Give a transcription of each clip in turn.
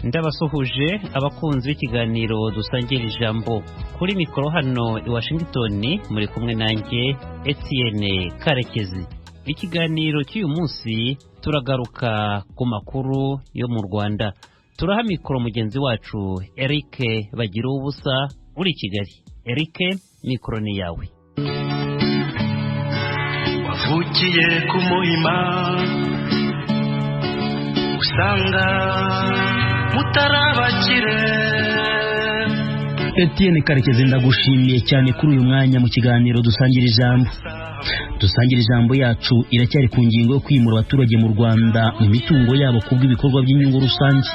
ndabasuhuje abakunzi b'ikiganiro dusangira ijambo kuri mikoro hano i Washington muri kumwe nanjye Etienne Karekezi. Ikiganiro cy'uyu munsi turagaruka ku makuru yo mu Rwanda. Turaha mikoro mugenzi wacu Eric Bagira ubusa uri Kigali. Eric, mikoro ni yawe. Wavukiye ku Muhima usanga mutarabakire. Etienne Karekezi, ndagushimiye cyane kuri uyu mwanya mu kiganiro dusangira ijambo. Dusangira ijambo yacu iracyari ku ngingo yo kwimura abaturage mu Rwanda mu mitungo yabo kubw'ibikorwa by'inyungu rusange.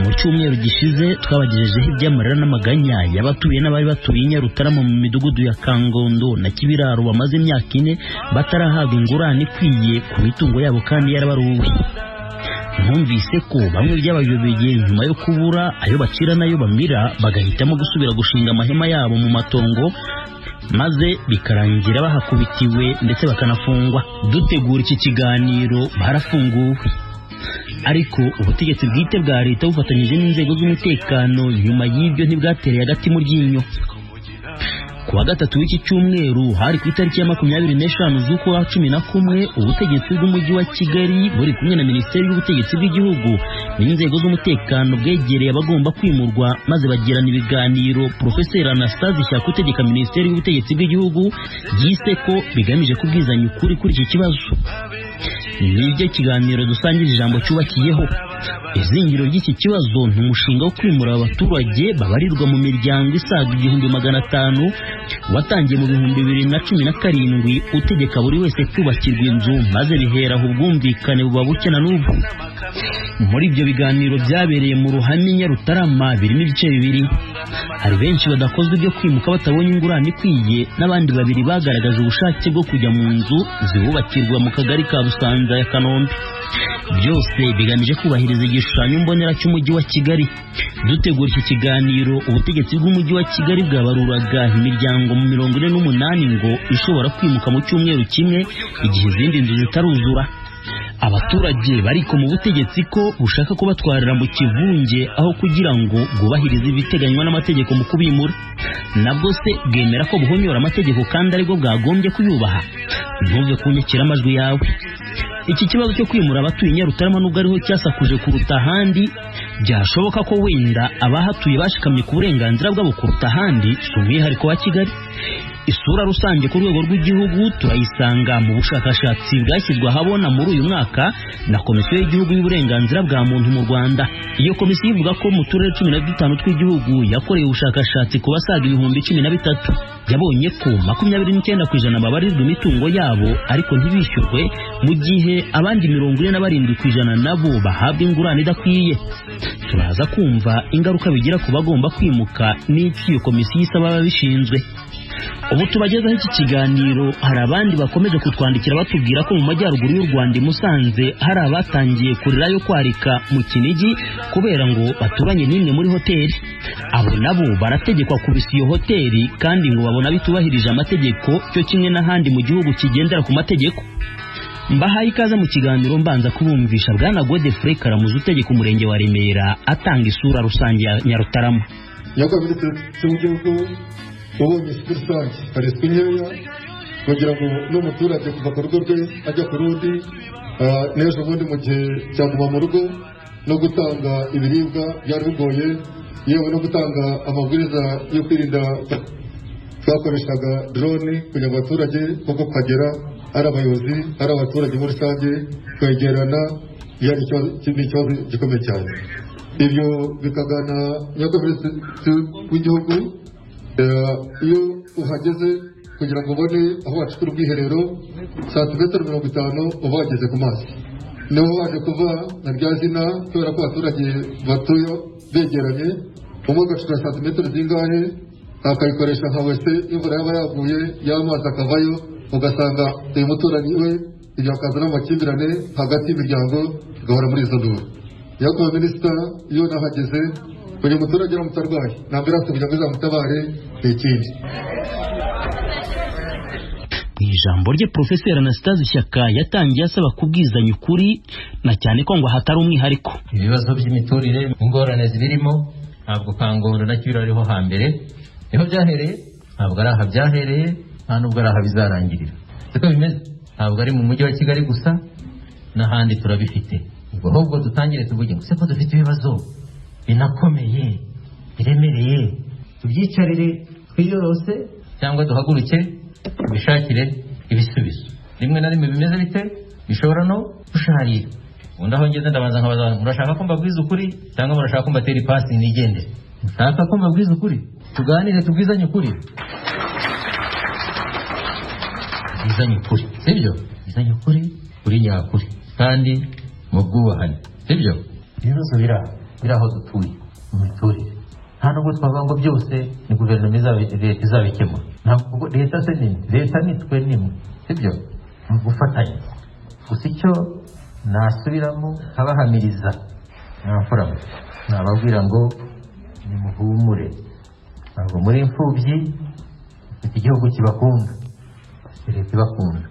Mu cyumweru gishize twabagejejeho iby'amarira n'amaganya y'abatuye n'abari batuye i Nyarutarama mu midugudu ya Kangondo na Kibiraro bamaze imyaka 4 batarahabwa ingurane ikwiye ku mitungo yabo kandi yarabaruwe. Mwumvise ko bamwe by'abayobeye nyuma yo kubura ayo bacira nayo bamira bagahitamo gusubira gushinga amahema yabo mu matongo, maze bikarangira bahakubitiwe ndetse bakanafungwa. Dutegura iki kiganiro barafunguwe, ariko ubutegetsi bwite bwa leta bufatanyije n'inzego z'umutekano nyuma y'ibyo ntibwatereye agati mu ryinyo. Kuwa gatatu w'iki cyumweru hari ku itariki ya 25 z'ukwa 11 ubutegetsi bw'umujyi wa Kigali buri kumwe na Minisiteri y'Ubutegetsi bw'Igihugu n'inzego z'umutekano bwegereye abagomba kwimurwa, maze bagirana ibiganiro. Professeur Anastase Shyaka utegeka Minisiteri y'Ubutegetsi bw'Igihugu yise ko bigamije kubwizanya ukuri kuri iki kibazo. Nibyo kiganiro dusangira ijambo cyubakiyeho. Izingiro ry'iki kibazo ni umushinga wo kwimura abaturage babarirwa mu miryango isaga 1500 watangiye mu 2017 utegeka buri wese kubakirwa inzu, maze bihera aho ubwumvikane buba buke na n'ubu. Muri ibyo biganiro byabereye mu ruhame Nyarutarama birimo ibice bibiri. Hari benshi badakozwe ibyo kwimuka batabonye ingurane ikwiye, n'abandi babiri bagaragaje ubushake bwo kujya mu nzu zibubakirwa mu kagari ka Busanza ya Kanombe. Byose bigamije kubahiriza igishushanyo mbonera cy'umujyi wa Kigali. Dutegura iki kiganiro, ubutegetsi bw'umujyi wa Kigali bwabaruraga imiryango mu 48 ngo ishobora kwimuka mu cyumweru kimwe igihe izindi nzu zitaruzura. Abaturage bariko mu butegetsi ko bushaka kubatwarira mu kivunge aho kugira ngo bwubahirize ibiteganywa n'amategeko mu kubimura. Nabwo se bwemera ko buhonyora amategeko kandi aribwo bwagombye kuyubaha? Ntuve kunyakira amajwi yawe. Iki kibazo cyo kwimura abatuye Nyarutarama nubwo ariho cyasakuje kuruta ahandi, byashoboka ko wenda abahatuye bashikamye ku burenganzira bwabo kuruta ahandi, si umwihariko wa Kigali. Isura rusange ku rwego rw'igihugu turayisanga mu bushakashatsi bwashyizwe ahabona muri uyu mwaka na Komisiyo y'Igihugu y'Uburenganzira bwa Muntu mu Rwanda. Iyo komisiyo ivuga ko mu turere 15 tw'igihugu yakoreye ubushakashatsi ku basaga 13,000 yabonye ko 29% babarirwa imitungo yabo ariko ntibishyurwe, mu gihe abandi 47% nabo bahabwa ingurane idakwiye. Turaza kumva ingaruka bigira ku bagomba kwimuka n'iki iyo komisiyo isaba ababishinzwe. Ubu tubagezaho iki kiganiro, hari abandi bakomeje kutwandikira batubwira ko mu majyaruguru y'u Rwanda i Musanze hari abatangiye kurira yo kwarika mu Kinigi kubera ngo baturanye n'imwe muri hoteli. Abo nabo barategekwa kubisa iyo hoteli kandi ngo babona bitubahirije amategeko, cyo kimwe n'ahandi mu gihugu kigendera ku mategeko. Mbahaye ikaze mu kiganiro mbanza kubumvisha Bwana Godefroid Karamuzi utegeka umurenge wa Remera atanga isura rusange ya Nyarutarama. ubonye isuku rusange hari isuku nkeya kugira ngo n'umuturage kuva ku rugo rwe ajya ku rundi, n'ejo bundi mu gihe cyaguma mu rugo no gutanga ibiribwa byari bigoye, yewe no gutanga amabwiriza yo kwirinda. Twakoreshaga drone kugira ngo abaturage kuko kagera ari abayobozi ari abaturage muri rusange kwegerana, yari ikibazo gikomeye cyane. Ibyo bikagana nyakomeretse w'igihugu. Iyo uhageze kugira ngo ubone aho wacukura ubwiherero santimetero 50 uba wageze ku mazi. Niho waje kuva na rya zina kubera ko abaturage batuye begeranye, umwe agacukura santimetero zingahe akayikoresha nka wese, imvura yaba yaguye y'amazi akavayo, ugasanga uyu muturanyi we ibyo akazana amakimbirane hagati y'imiryango gahora muri izo nduru. Yakuba minisita iyo nahageze uyu muturage aramutse arwaye ntabwo irasubira ngo izamutabare ikindi. ijambo rye Profeseri Anastase Shyaka yatangiye asaba kubwizanya ukuri na cyane ko ngo hatari umwihariko. Ibibazo by'imiturire ingorane zibirimo ntabwo Kangondo na Kibira ariho hambere niho byahereye, ntabwo ari aha byahereye, nta nubwo ari aha bizarangirira. Siko bimeze, ntabwo ari mu mujyi wa Kigali gusa, n'ahandi turabifite. Ubwo ahubwo dutangire tuvuge ngo se ko dufite ibibazo binakomeye biremereye, tubyicarire twiyorose cyangwa duhaguruke bishakire ibisubizo. Rimwe na rimwe bimeze bite bishobora no gusharira. Ubundi aho ngeze ndabanza nkabaza, murashaka ko mbabwiza ukuri cyangwa murashaka ko mbatera ipasi nigendere? Mushaka ko mbabwiza ukuri, tuganire tubwizanye ukuri. Bwizanye ukuri, sibyo? Bwizanye ukuri, kuri nyakuri kandi mu bwubahane, sibyo? Ibibazo biri aho dutuye mu miturire, nta nubwo twavuga ngo byose ni guverinoma leta izabikemura. Ntabwo leta se nini, leta nitwe nimwe, sibyo? Mu gufatanya. Gusa icyo nasubiramo abahamiriza n'abafuramo, nababwira ngo nimuhumure, ntabwo muri imfubyi, mufite igihugu kibakunda, leta ibakunda.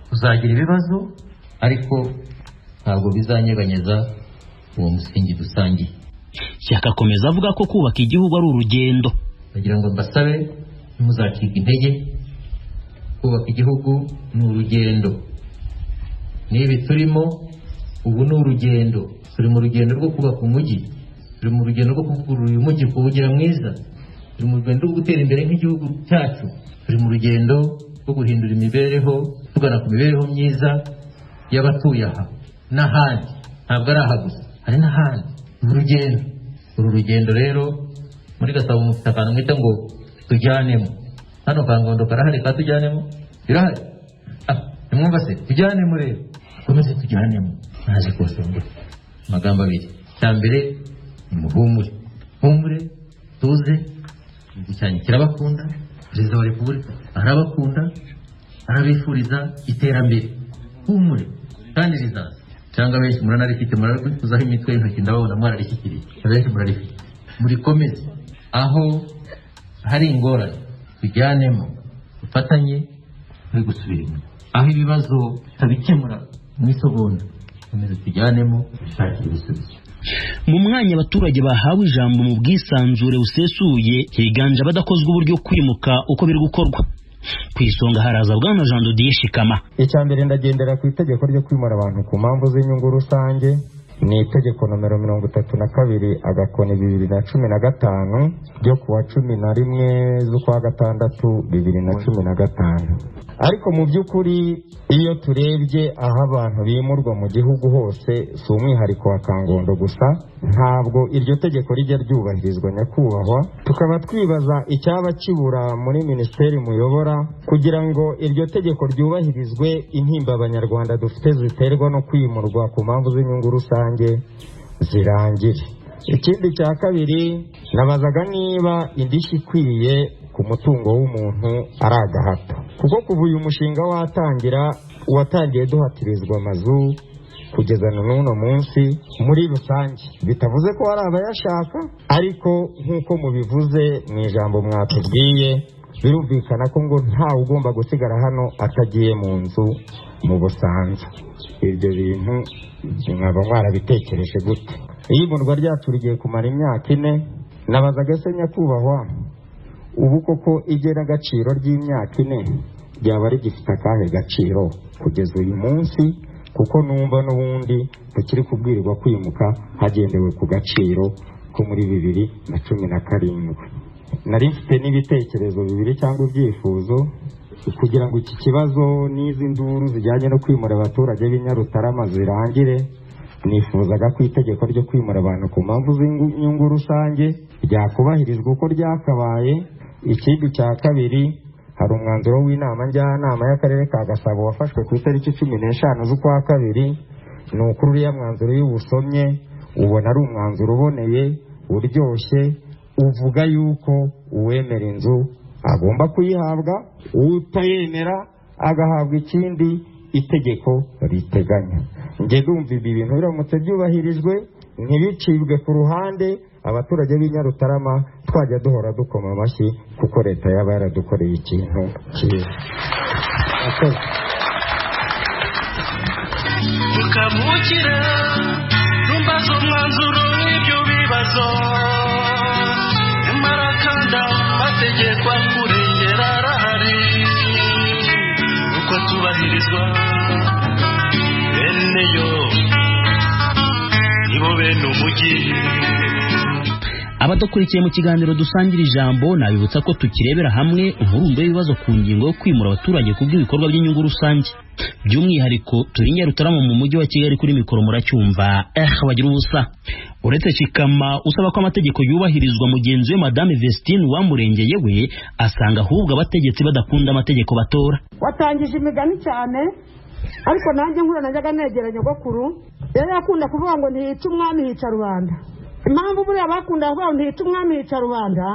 Tuzagira ibibazo ariko ntabwo bizanyeganyeza uwo musingi dusangiye. Shyaka akomeza avuga ko kubaka igihugu ari urugendo. Ndagira ngo mbasabe ntimuzacike intege, kubaka igihugu ni urugendo. Nibi turimo ubu ni urugendo, turi mu rugendo rwo kubaka umujyi, turi mu rugendo rwo kuvugurura uyu mujyi kuwugira mwiza, turi mu rugendo rwo gutera imbere nk'igihugu cyacu, turi mu rugendo rwo guhindura imibereho tugana ku mibereho myiza y'abatuye aha n'ahandi. Ntabwo ari aha gusa, hari n'ahandi. Uru rugendo rero muri Gasabo mufite akantu mwita ngo tujyanemo. Hano Kangondo karahari ka tujyanemo, birahari. Nimwumva se tujyanemo rero, komeze tujyanemo. Naje kubasongera amagambo abiri. Cya mbere ni muhumure, humure tuze, igihugu cyanyu kirabakunda, Perezida wa Repubulika arabakunda, arabifuriza iterambere. Humure kandi rizaza. Cyangwa benshi muranarifite, murarikuzaho imitwe y'intoki ndababona mwararishikiriye. Abenshi murarifite, murikomeze. Aho hari ingorane tujyanemo, dufatanye muri gusubira inyuma. Aho ibibazo tutabikemura mu isogonda, komeze tujyanemo dushakire ibisubizo. Mu mwanya abaturage bahawe ijambo mu bwisanzure busesuye, higanje abadakozwe uburyo kwimuka uko biri gukorwa. Ku isonga haraza Bwana Jean de Dieu Shikama. Icya mbere ndagendera ku itegeko ryo kwimura abantu ku mpamvu z'inyungu rusange, ni itegeko nomero 32 agakoni 2015 ryo kuwa 11 z'ukwa gatandatu 2015. Ariko mu by'ukuri iyo turebye aho abantu bimurwa mu gihugu hose, si umwihariko wa Kangondo gusa, ntabwo iryo tegeko rijya ryubahirizwa nyakubahwa. Tukaba twibaza icyaba kibura muri minisiteri muyobora kugira ngo iryo tegeko ryubahirizwe, intimba abanyarwanda dufite ziterwa no kwimurwa ku mpamvu z'inyungu rusange zirangire. Ikindi cya kabiri, nabazaga niba indishyi ikwiye ku mutungo w'umuntu ari agahato, kuko kuva uyu mushinga watangiye duhatirizwa amazu kugeza n'uno munsi muri rusange, bitavuze ko hari abayashaka, ariko nk'uko mubivuze mu ijambo mwatubwiye, birumvikana ko ngo ntawe ugomba gusigara hano atagiye mu nzu mu Busanza. Ibyo bintu mwaba mwarabitekereje gute? Iyimurwa ryacu rigiye kumara imyaka 4. Nabazaga se nyakubahwa, ubu koko igena agaciro ry'imyaka 4 ryaba rigifite akahe gaciro kugeza uyu munsi? Kuko numva n'ubundi tukiri kubwirirwa kwimuka hagendewe ku gaciro ko muri 2017. Nari mfite n'ibitekerezo 2 cyangwa ibyifuzo kugira ngo iki kibazo n'izi nduru zijyanye no kwimura abaturage b'Inyarutarama zirangire. Nifuzaga ko itegeko ryo kwimura abantu ku mpamvu z'inyungu rusange ryakubahirizwa uko ryakabaye. Ikindi cya kabiri, hari umwanzuro w'inama njyanama y'akarere ka Gasabo wafashwe ku itariki 15 z'ukwa kabiri. Ni ukuri uriya mwanzuro y'ubusomye ubona ari umwanzuro uboneye uryoshye, uvuga yuko uwemera inzu agomba kuyihabwa, utayemera agahabwa ikindi itegeko riteganya. Nge ndumva ibi bintu biramutse byubahirijwe, ntibicibwe ku ruhande, abaturage b'Inyarutarama twajya duhora dukoma amashyi kuko leta yaba yaradukoreye ikintu cyiza. tukavukira numbaza umwanzuro w'ibyo bibazo nyamara kandi amategeko akurengera arahari uko tubahirizwa bene yo nibo bene umujyi. Abadukurikiye mu kiganiro dusangira ijambo nabibutsa ko tukirebera hamwe umurundo w'ibibazo ku ngingo yo kwimura abaturage ku bw'ibikorwa by'inyungu rusange, by'umwihariko turi Nyarutarama mu mujyi wa Kigali. Kuri mikoro muracyumva bagira ubusa. Uretse Shikama usaba ko amategeko yubahirizwa, mugenzi we Madame Vestine Uwamurengeye we asanga ahubwo abategetsi badakunda amategeko batora. Watangije imigani cyane, ariko nanjye nkura najyaga negera nyogokuru yari akunda kuvuga ngo ntiyica umwami hica rubanda. Impamvu buriya bakunda kuvuga ngo ntiyica umwami hica rubanda,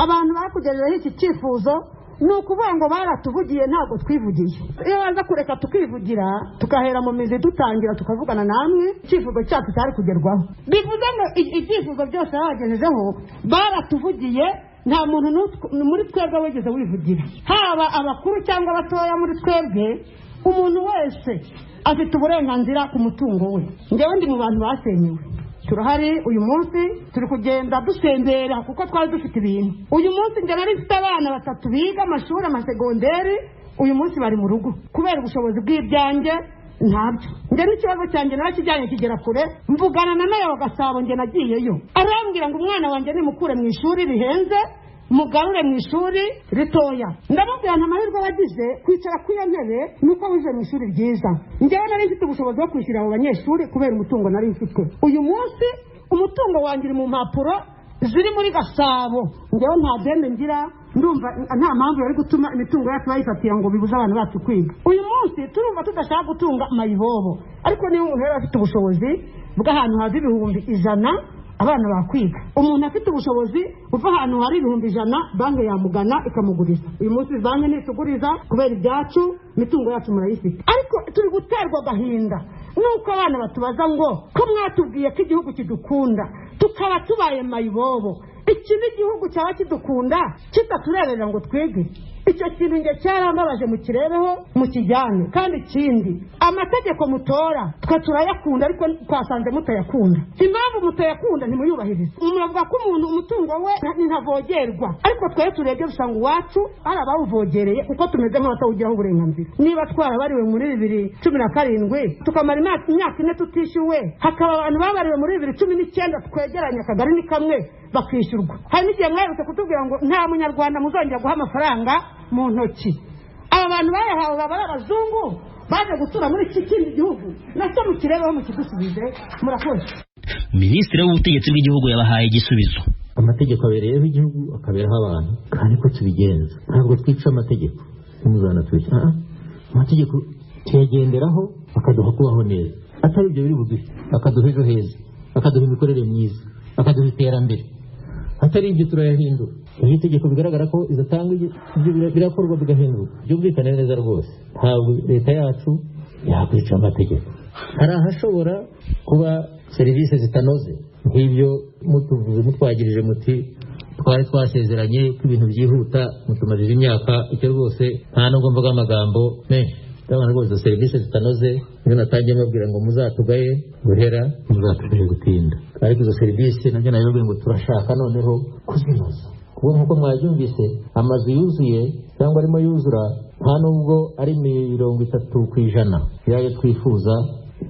abantu bakugejejeho iki cyifuzo ni ukuvuga ngo baratuvugiye ntabwo twivugiye. Iyo baza kureka tukivugira tukahera mu mizi dutangira tukavugana namwe, icyifuzo cyacu cyari kugerwaho. Bivuze ngo ibyifuzo byose babagejejeho baratuvugiye, nta muntu muri twebwe wigeze wivugira, haba abakuru cyangwa abatoya muri twebwe. Umuntu wese afite uburenganzira ku mutungo we. Njyewe ndi mu bantu basenyewe, turahari uyu munsi, turi kugenda dusembera kuko twari dufite ibintu. Uyu munsi njye nari mfite abana 3 biga amashuri amasegonderi, uyu munsi bari mu rugo kubera ubushobozi bw'ibyanjye ntabyo. Njye n'ikibazo cyanjye narakijyanye kigera kure, mvugana na Meya wa Gasabo, njye nagiyeyo arambwira ngo umwana wanjye nimukure mu ishuri rihenze mugarure mu ishuri ritoya. Ndamubwira nta mahirwe wagize kwicara ku iyo ntebe nuko wize mu ishuri ryiza. Njyewe nari mfite ubushobozi bwo kwishyura abo banyeshuri kubera umutungo nari mfite. Uyu munsi umutungo wanjye uri mu mpapuro ziri muri Gasabo, njyewe nta dende ngira, ndumva nta mpamvu yari gutuma imitungo yacu bayifatira ngo bibuze abantu bacu kwiga. Uyu munsi turumva tudashaka gutunga mayibobo, ariko niba umuntu yari afite ubushobozi bw'ahantu haza 100 abana bakwiga, umuntu afite ubushobozi uva ahantu hari 100 banki yamugana ikamuguriza. Uyu munsi banki ntituguriza kubera ibyacu, imitungo yacu murayifite. Ariko turi guterwa agahinda nuko abana batubaza ngo ko mwatubwiye ko igihugu kidukunda tukaba tubaye mayibobo, iki n'igihugu cyaba kidukunda kitaturebera ngo twege. Icyo kintu nge cyarambabaje mu kirebeho mu kijyane. Kandi ikindi, amategeko mutora twe turayakunda, ariko twasanze mutayakunda. Impamvu mutayakunda ntimuyubahirize. Muravuga ko umuntu umutungo we ntavogerwa, ariko twe turebye dusanga uwacu ari abawuvogereye kuko tumeze nk'abatawugiraho uburenganzira. Niba twarabariwe muri 2017 tukamara imyaka 4 tutishyuwe, hakaba abantu babariwe muri 2019 twegeranya akagari ni kamwe bakishyurwa. Hari n'igihe mwerutse kutubwira ngo nta munyarwanda muzongera guha amafaranga mu ntoki. Aba bantu bayahawe baba ari abazungu baje gutura muri iki kindi gihugu, nacyo mukirebeho mukidusubize. Murakoze. Minisitiri w'ubutegetsi bw'igihugu yabahaye igisubizo. Amategeko abereyeho igihugu akaberaho abantu, kandi ko tubigenza. Ntabwo twica amategeko, nimuzana twica. Amategeko tuyagenderaho akaduha kubaho neza, atari ibyo biri buduhe, akaduha ejo heza, akaduha imikorere myiza, akaduha iterambere. Atari ibyo turayahindura. Iyo itegeko bigaragara ko izatanga ibyo birakorwa bigahinduka, byumvikane neza rwose. Ntabwo leta yacu yakwica amategeko. Hari ahashobora kuba serivisi zitanoze, nk'ibyo mutuvuze mutwagirije muti twari twasezeranye ko ibintu byihuta, mutumarije imyaka. Icyo rwose nta nubwo mvuga amagambo menshi. Ndabona rwose serivisi zitanoze, niyo natangiye mabwira ngo muzatugaye guhera, muzatugaye gutinda. Ariko izo serivisi nabyo nabibabwiye ngo turashaka noneho kuzinoza, kuko nk'uko mwabyumvise amazu yuzuye cyangwa arimo yuzura nta nubwo ari 30% yayo twifuza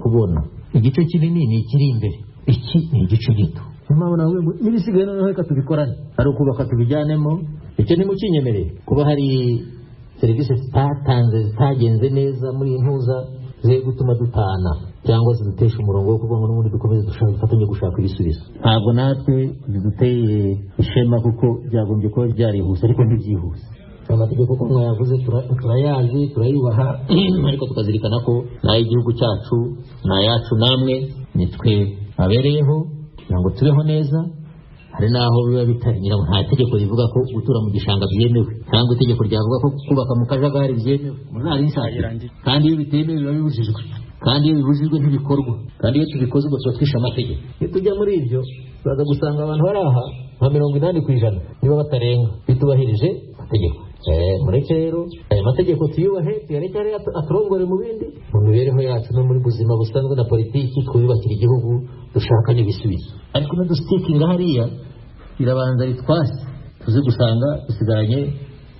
kubona. Igice kinini ni ikiri imbere, iki ni igice gito. Impamvu nawe ngo n'ibisigaye noneho reka tubikorane, ari ukubaka tubijyanemo. Icyo ni mukinyemereye kuba hari serivisi zitagenze neza muri intuza ze gutuma dutana cyangwa zidutesha umurongo wo kuvuga ngo n'ubundi dukomeze dufatanye gushaka ibisubizo. Ntabwo natwe biduteye ishema kuko byagombye kuba byarihuse, ariko ntibyihuse. Amategeko ko mwayavuze turayazi, turayubaha, ariko tukazirikana ko n'ay'igihugu cyacu n'ayacu namwe nitwe abereyeho kugira ngo tubeho neza. Hari naho biba bitanyira, nta tegeko rivuga ko gutura mu gishanga byemewe, cyangwa itegeko ryavuga ko kubaka mu kajagari byemewe. Muzarisaje. Kandi iyo bitemewe biba bibujijwe, kandi iyo bibujijwe ntibikorwa, kandi iyo tubikoze ubwo tuba twishe amategeko. Iyo tujya muri ibyo turaza gusanga abantu bari aha nka 80% niba batarenga bitubahirije amategeko. mureke rero aya mategeko tuyubahe, tuyareke aturongore mu bindi, mu mibereho yacu no muri buzima busanzwe na politiki, twubakira igihugu dushaka n'ibisubizo. ariko nadusitikinga hariya irabanza ritwase, tuze gusanga dusigaranye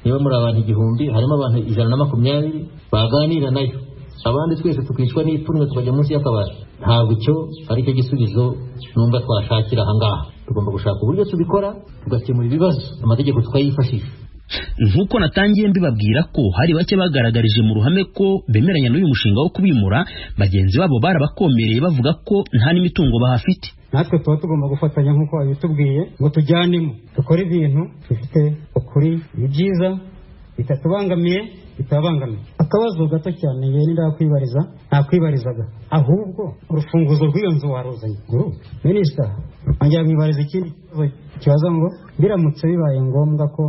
niba muri abantu 1000 harimo abantu 120 baganira nayo, abandi twese tukicwa n'ipfunwe tukajya munsi y'akabari. Ntabwo icyo ari cyo gisubizo numva twashakira ahangaha. Tugomba gushaka uburyo tubikora, tugakemura ibibazo, amategeko tukayifashisha. Nk'uko natangiye mbibabwira ko hari bake bagaragarije mu ruhame ko bemeranya n'uyu mushinga wo kubimura, bagenzi babo barabakomereye bavuga ko nta n'imitungo bahafite. Natwe tuba tugomba gufatanya nk'uko babitubwiye ngo tujyanemo dukore ibintu bifite ukuri, byiza, bitatubangamiye, bitabangamiye. Akabazo gato cyane yewe ntakwibarizaga, ahubwo urufunguzo rw'iyo nzu waruzanye. Minisita anjya mwibariza ikindi kibazo ngo biramutse bibaye ngombwa ko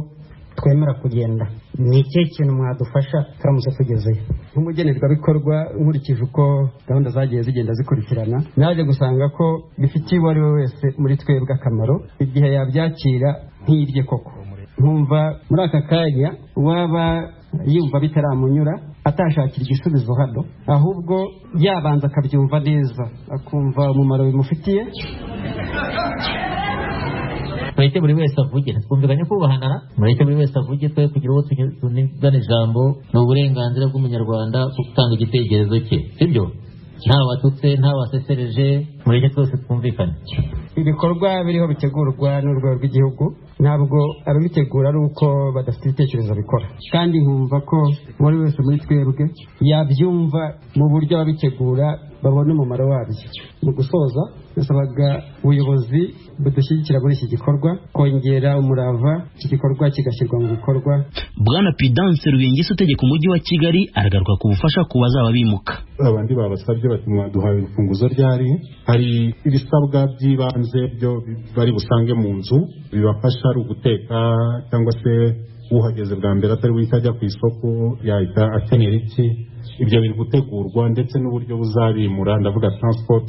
twemera kugenda, ni ikihe kintu mwadufasha turamutse tugezeyo? Nk'umugenerwabikorwa nkurikije uko gahunda zagiye zigenda zikurikirana, naje gusanga ko bifitiye uwo ari we wese muri twebwe akamaro igihe yabyakira nk'irye koko. Nkumva muri aka kanya waba yumva bitaramunyura atashakira igisubizo hano, ahubwo yabanza akabyumva neza akumva umumaro bimufitiye. Mureke buri wese avuge, twumvikanye kubahanara, mureke buri wese avuge, twe kugira uwo tunigana ijambo. Ni uburenganzira bw'umunyarwanda gutanga igitekerezo cye, sibyo? Nta watutse, nta wasesereje, mureke twese twumvikane. Ibikorwa biriho bitegurwa n'urwego rw'igihugu, ntabwo ababitegura ari uko badafite ibitekerezo bikora, kandi nkumva ko buri wese muri twebwe yabyumva mu buryo ababitegura babona umumaro wabyo. Mu gusoza, nasabaga ubuyobozi budushyigikira muri iki gikorwa kongera umurava, iki gikorwa kigashyirwa mu bikorwa. Bwana Pidance Rubengisa utegeka umujyi wa Kigali aragaruka ku bufasha ku bazaba bimuka. Abandi babasabye bati mwaduhaye urufunguzo ryari, hari ibisabwa by'ibanze byo bari busange mu nzu bibafasha ari uguteka, cyangwa se uhageze bwa mbere atari witajya ku isoko yahita akenera iki. Ibyo biri gutegurwa, ndetse n'uburyo buzabimura, ndavuga transport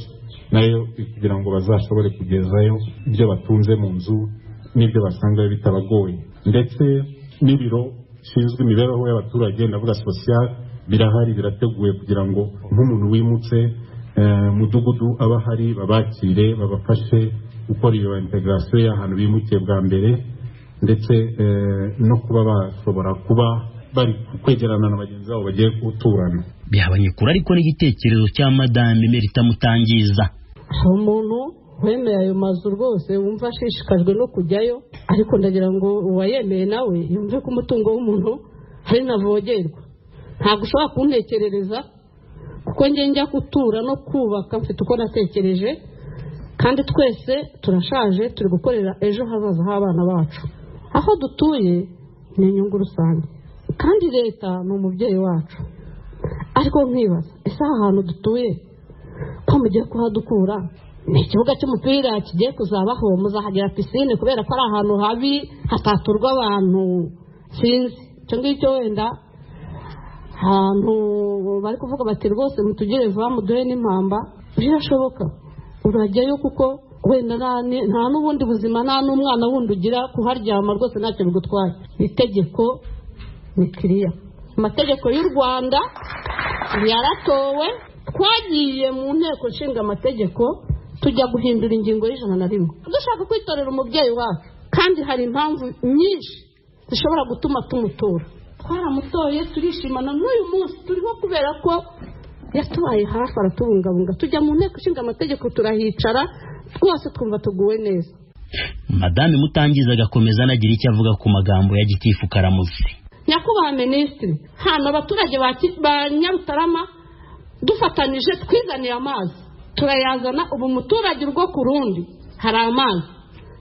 nayo kugira ngo bazashobore kugezayo ibyo batunze mu nzu n'ibyo basanga bitabagoye, ndetse n'ibiro bishinzwe imibereho y'abaturage, ndavuga social, birahari birateguye kugira ngo nk'umuntu wimutse mudugudu aba hari babakire, babafashe gukora iyo integration y'ahantu bimukiye bwa mbere, ndetse no kuba bashobora kuba bari kwegerana na bagenzi babo bagiye guturana. Bihabanye kuri ariko n'igitekerezo cya Madame Merita Mutangiza. Umuntu wemeye ayo mazu rwose wumva ashishikajwe no kujyayo, ariko ndagira ngo uwayemeye nawe yumve ko umutungo w'umuntu hari navogerwa. Ntabwo ushobora kuntekerereza, kuko njya gutura no kubaka mfite uko natekereje, kandi twese turashaje, turi gukorera ejo hazaza h'abana bacu. Aho dutuye ni inyungu rusange, kandi leta ni umubyeyi wacu. Ariko nkibaza, ese aha hantu dutuye ko mugiye kuhadukura, ni ikibuga cy'umupira kigiye kuzabaho, muzahagira pisine kubera ko ari ahantu habi hataturwa abantu? Sinzi icyo ngicyo, wenda ahantu bari kuvuga bati rwose mutugire vuba muduhe n'impamba, birashoboka urajyayo, kuko wenda nta n'ubundi buzima, nta n'umwana wundi ugira kuharyama, rwose ntacyo bigutwaye. Itegeko ni kiriya, amategeko y'u Rwanda yaratowe, twagiye mu nteko nshinga amategeko tujya guhindura ingingo y'101 dushaka kwitorera umubyeyi wacu, kandi hari impamvu nyinshi zishobora gutuma tumutora. Twaramutoye, turishimana n'uyu munsi turiho kubera ko yatubaye hafi, aratubungabunga. Tujya mu nteko nshinga amategeko turahicara, twose twumva tuguwe neza. Madame Mutangiza agakomeza anagira icyo avuga ku magambo ya Gitifu Karamuzi. Nyakubahwa Minisitiri, hano abaturage ba Nyarutarama dufatanije twizaniye amazi, turayazana, ubu umuturage urwo ku rundi hari amazi.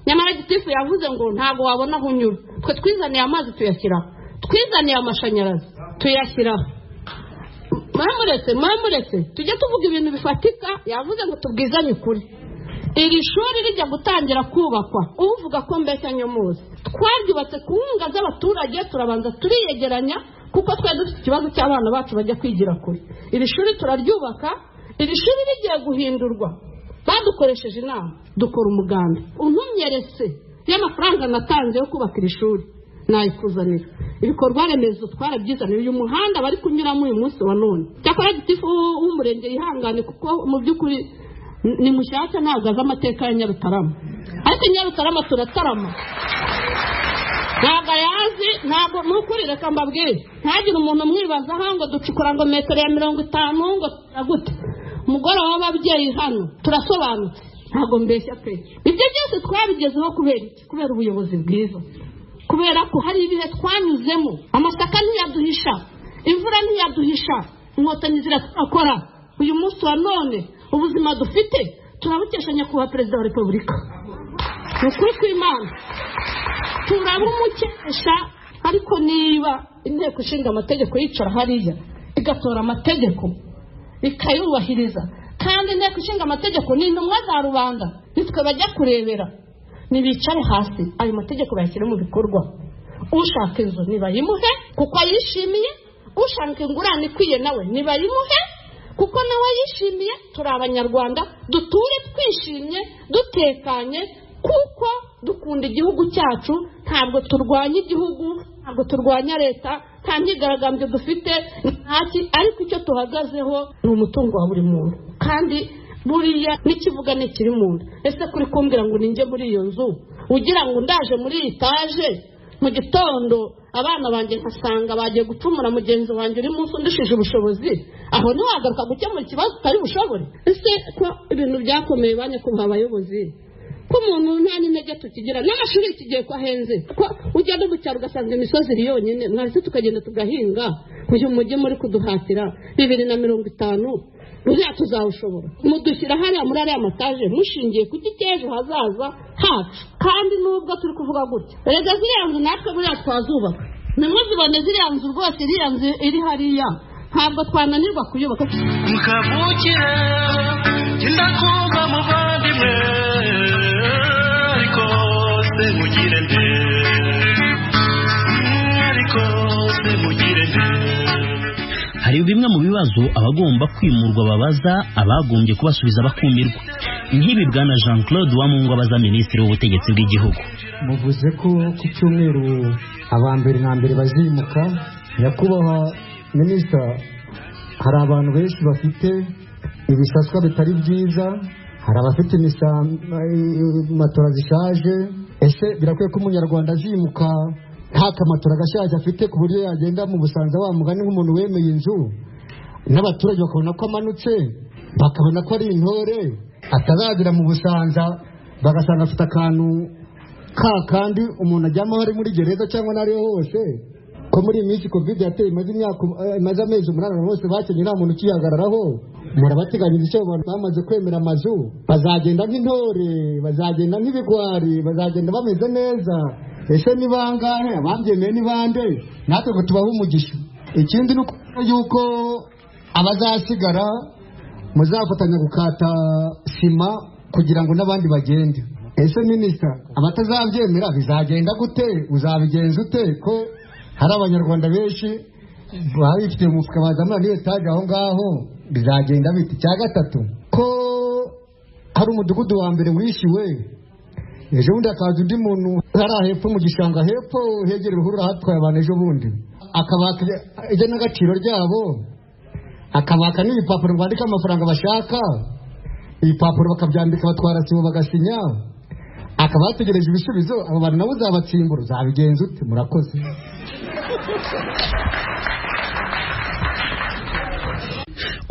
Nyamara Gitifu yavuze ngo ntabwo wabona aho unyura. Twe twizaniye amazi tuyashyiraho, twizaniye amashanyarazi tuyashyiraho. Mwamuretse tujye tuvuga ibintu bifatika. Yavuze ngo tubwizanye ukuri. Iri shuri rijya gutangira kubakwa, uvuga ko mbese nyomuzi, twaryubatse ku nkunga z'abaturage, turabanza turiyegeranya, kuko twari dufite ikibazo cy'abana bacu bajya kwigira kure. Iri shuri turaryubaka, iri shuri rigiye guhindurwa, badukoresheje inama, dukora umuganda. Untumyeretse y'amafaranga natanze yo kubaka iri shuri, nayikuzanira. Ibikorwa remezo twarabyizaniye, uyu muhanda bari kunyuramo uyu munsi wa none. Cyakora gitifu w'umurenge yihangane kuko mu by'ukuri ni mushyashya ntabwo azi amateka ya Nyarutarama, ariko Nyarutarama turatarama ntabwo yazi, ntabwo n'ukuri. Reka mbabwire, ntagire umuntu mwibazaho ngo ducukura ngo metero ya 50 ngo gute. Umugoroba w'ababyeyi hano turasobanutse, ntabwo mbeshya pe. Ibyo byose twabigezeho kubera iki? Kubera ubuyobozi bwiza, kubera ko hari ibihe twanyuzemo, amasaka ntiyaduhisha, imvura ntiyaduhisha, inkotanyi zirakora. Uyu munsi wa none ubuzima dufite turabukesha nyakubahwa perezida wa repubulika. Ni ukuri kw'Imana turabumukesha. Ariko niba inteko ishinga amategeko yicara hariya igatora amategeko ikayubahiriza, kandi inteko ishinga amategeko ni intumwa za rubanda, nitwe bajya kurebera, nibicare hasi ayo mategeko bayashyire mu bikorwa. Ushaka inzu nibayimuhe kuko ayishimiye, ushaka ingurane ikwiye nawe nibayimuhe kuko nawe yishimiye. Turi abanyarwanda, duture twishimye dutekanye kuko dukunda igihugu cyacu. Ntabwo turwanya igihugu, ntabwo turwanya leta, nta myigaragambyo dufite ntaki, ariko icyo tuhagazeho ni umutungo wa buri muntu, kandi buriya n'ikivuga n'ikiri mu nda. Ese kuri kumbwira ngo ninjye muri iyo nzu ugira ngo ndaje muri etaje mu gitondo abana banjye nkasanga bagiye gucumura mugenzi wanjye uri munsi undushije ubushobozi, aho ntiwagaruka gukemura ikibazo utari bushobore? Ese ko ibintu byakomeye banyakubahwa abayobozi, ko umuntu nta n'intege tukigira, n'amashuri kigiye ko ahenze, ko ujya no mu cyaro ugasanga imisozi iri yonyine, mwese tukagenda tugahinga. Uyu mujyi muri kuduhatira 2050 uriya tuzawushobora? Mudushyira hariya muri ariya mataje mushingiye ku cy'ejo hazaza hacu, kandi nubwo turi kuvuga gutya, erega ziriya nzu natwe buriya twazubaka. Nimuzibone ziriya nzu rwose, iriya nzu iri hariya ntabwo twananirwa kuyubaka. mukavukire kindakumva muvandimwe, ariko se mugire nde, ariko se mugire nde. Hari bimwe mu bibazo abagomba kwimurwa babaza abagombye kubasubiza bakumirwa, nk'ibi bwana Jean Claude Uwamungu abaza minisitiri w'ubutegetsi bw'igihugu. Muvuze ko ku cyumweru abambere na mbere bazimuka. Nyakubahwa minisita, hari abantu benshi bafite ibisaswa bitari byiza, hari abafite matora zishaje. Ese birakwiye ko umunyarwanda azimuka nta kamatora gashaje afite ku buryo yagenda mu Busanza wa mugani nk'umuntu wemeye inzu, n'abaturage bakabona ko amanutse, bakabona ko ari intore, atazagera mu Busanza bagasanga afite akantu kandi umuntu ajyamo hari muri gereza cyangwa n'ariho hose? Ko muri iyi minsi covid yateye imaze amezi 8 bose bakenye nta muntu ukihagararaho. Murabateganyiriza icyo abantu bamaze kwemera amazu, bazagenda nk'intore, bazagenda nk'ibigwari, bazagenda bameze neza. Ese ni bangahe? Ababyemeye ni bande? Natwe ngo tubahe umugisha. Ikindi ni yuko abazasigara muzafatanya gukata sima kugira ngo n'abandi bagende. Ese minisita, abatazabyemera bizagenda gute? Uzabigenza ute? Ko hari abanyarwanda benshi babifite mu mufuka bazamura niyo etaje aho ngaho, bizagenda biti? Cya gatatu, ko hari umudugudu wa mbere wishyuwe, ejo bundi akaza undi muntu hariya hepfo mu gishanga hepfo hegera uruhurura hatwaye abantu ejo bundi, akabaka ijya n'agaciro ryabo, akabaka n'ibipapuro bandika amafaranga bashaka, ibipapuro bakabyandika batwara sibo bagasinya, akaba yategereje ibisubizo. Abo bantu nabo uzabatsimbura, uzabigenza ute? Murakoze.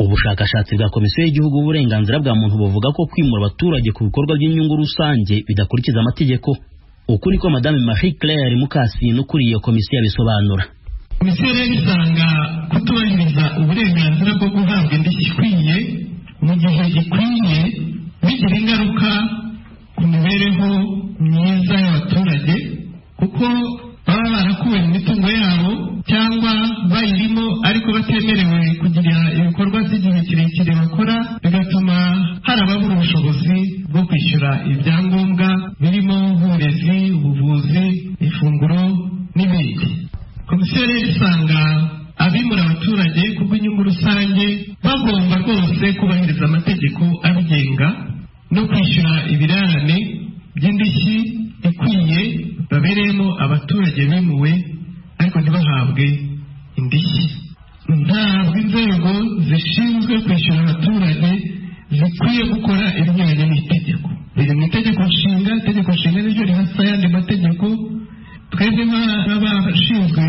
Ubushakashatsi bwa Komisiyo y'Igihugu y'Uburenganzira bwa Muntu buvuga ko kwimura abaturage ku bikorwa by'inyungu rusange bidakurikiza amategeko. Uku niko Madame Marie Claire Mukasine ukuriye iyo komisiyo yabisobanura. Komisiyo rero isanga kutubahiriza uburenganzira bwo guhabwa indishyi ikwiye mu gihe gikwiye bigira ingaruka ku mibereho myiza y'abaturage, kuko baba barakuwe mu mitungo yabo cyangwa bayirimo ariko batemerewe kugira ibikorwa by'igihe kirekire bakora, bigatuma hari ababura ubushobozi bwo kwishyura ibyangombwa birimo uburezi, ubuvuzi, ifunguro n'ibindi. Komisiyo rero isanga abimura abaturage kubw'inyungu rusange bagomba rwose kubahiriza amategeko abigenga no kwishyura ibirarane by'indishyi kabereyemo abaturage bimuwe ariko ntibahabwe indishyi. Ntabwo inzego zishinzwe kwishyura abaturage zikwiye gukora ibinyuranye n'itegeko. Biri mu itegeko nshinga, itegeko nshinga niryo rihasa ayandi mategeko. Twebwe nk'abashinzwe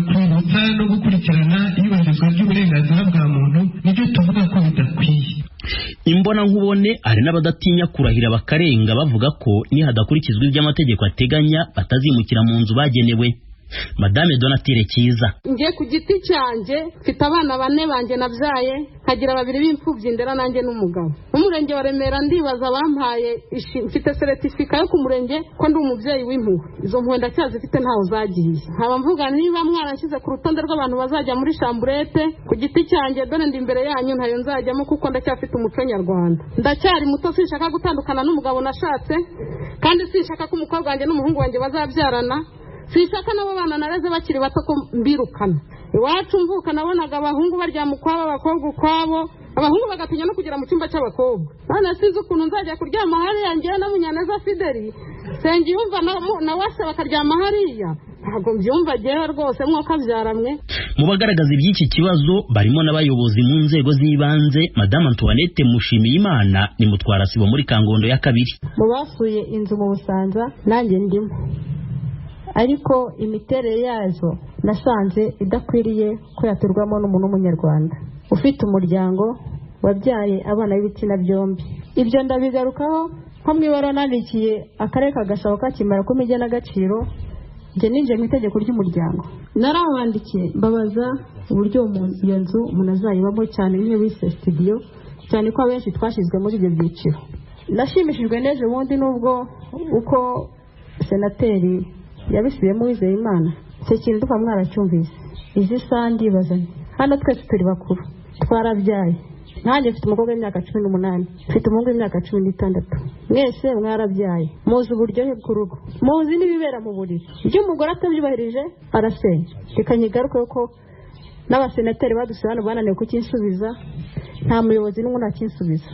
kwibutsa no gukurikirana iyubahirizwa ry'uburenganzira bwa muntu nibyo tuvuga ko bidakwiye. Imbona nkubone hari n'abadatinya kurahira bakarenga bavuga ko nihadakurikizwa iby'amategeko ateganya batazimukira mu nzu bagenewe. Madame Donatille Kiza: Ngiye ku giti cyanjye mfite abana 4 banjye nabyaye, nkagira 2 b'imfubyi ndera nanjye n'umugabo. Umurenge wa Remera ndibaza bampaye mfite certificate yo ku murenge ko ndi umubyeyi w'impuhwe. Izo mpuhwe ndacyazifite ntaho zagiye. Nkaba mvuga niba mwaranshyize ku rutonde rw'abantu bazajya muri chambrette, ku giti cyanjye dore ndi imbere yanyu ntayo nzajyamo kuko ndacyafite umuco nyarwanda. Ndacyari muto, sinshaka gutandukana n'umugabo nashatse, kandi sinshaka ko umukobwa wanjye n'umuhungu wanjye bazabyarana. Sinshaka nabo bana nareze bakiri bato ko mbirukana. Iwacu mvuka nabonaga abahungu baryama ukwabo, abakobwa ukwabo, abahungu bagatinya no kugera mu cyumba cy'abakobwa. None sinzi ukuntu nzajya kuryama hariya ngiye na Munyaneza Fideli, sengi yumva na wase bakaryama hariya. Ntabwo mbyumva jewe rwose mwaka byaramwe. Mu bagaragaza iby'iki kibazo barimo n'abayobozi mu nzego z'ibanze. Madame Antoinette Mushimiyimana ni mutwarasibo muri Kangondo ya 2. Mu basuye inzu mu Busanza nanjye ndimo, ariko imiterere yazo nasanze idakwiriye ko yaturwamo n'umuntu w'umunyarwanda ufite umuryango wabyaye abana b'ibitsina byombi. Ibyo ndabigarukaho nko mwibara nandikiye akarere ka Gasabo kakimara ko imijya n'agaciro nje ninje mu itegeko ry'umuryango. Narabandikiye mbabaza uburyo iyo nzu umuntu azayibamo, cyane niyo bise studio, cyane ko abenshi twashizwe muri ibyo byiciro. Nashimishijwe n'ejo bundi nubwo uko senateri yabisubiyemo Uwizeyimana, icyo kintu duka mwaracyumvise. Izi sandi bazanye hano twese turi bakuru, twarabyaye. Nanjye mfite umukobwa w'imyaka 18, mfite umuhungu w'imyaka 16. Mwese mwarabyaye, muzi uburyohe bw'urugo, muzi n'ibibera mu buriri. Iyo umugore atabyubahirije arasenya. Reka nyigaruke ko n'abasenateri badusuye hano bananiwe kukinsubiza, nta muyobozi n'umwe nakinsubiza,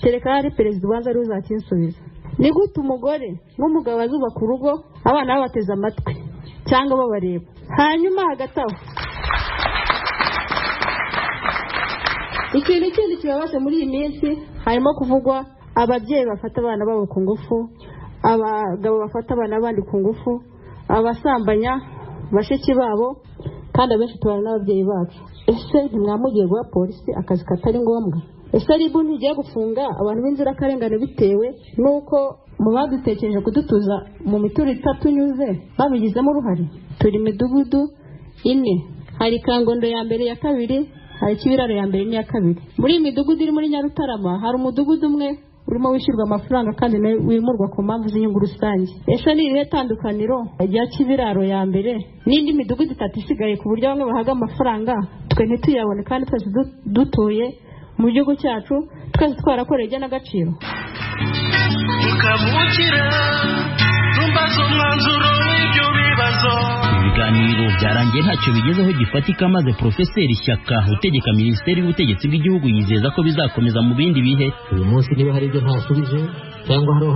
kereka hari perezida ubanza ari uzakinsubiza. Ni gute umugore n'umugabo bazubaka urugo abana babateze amatwi cyangwa babareba? Hanyuma hagati aho ikintu kindi kibabaje muri iyi minsi harimo kuvugwa ababyeyi bafata abana babo ku ngufu, abagabo bafata abana bandi ku ngufu, abasambanya bashiki babo, kandi abenshi tubana n'ababyeyi bacu. Ese ntimwamugiye guha polisi akazi katari ngombwa? Ese ribu ntigiye gufunga abantu b'inzirakarengane bitewe n'uko mu badutekereje kudutuza mu mituro itatunyuze babigizemo uruhare? Turi midugudu 4, hari Kangondo ya mbere, ya 2, hari Kibiraro ya mbere n'iya 2. Muri iyi midugudu iri muri Nyarutarama hari umudugudu umwe urimo wishyurwa amafaranga kandi wimurwa ku mpamvu z'inyungu rusange. Ese ni irihe tandukaniro rya Kibiraro ya mbere n'indi midugudu 3 isigaye ku buryo bamwe bahaga amafaranga twe ntituyabone, kandi twese dutuye mu gihugu cyacu, twese twarakoreye ijya n'agaciro? Tukabukira tumbaza umwanzuro w'ibyo bibazo. Ibiganiro byarangiye ntacyo bigezeho gifatika, maze Profeseri Shyaka utegeka Minisiteri y'Ubutegetsi bw'Igihugu yizeza ko bizakomeza mu bindi bihe. Uyu munsi niba hari ibyo ntasubije cyangwa hari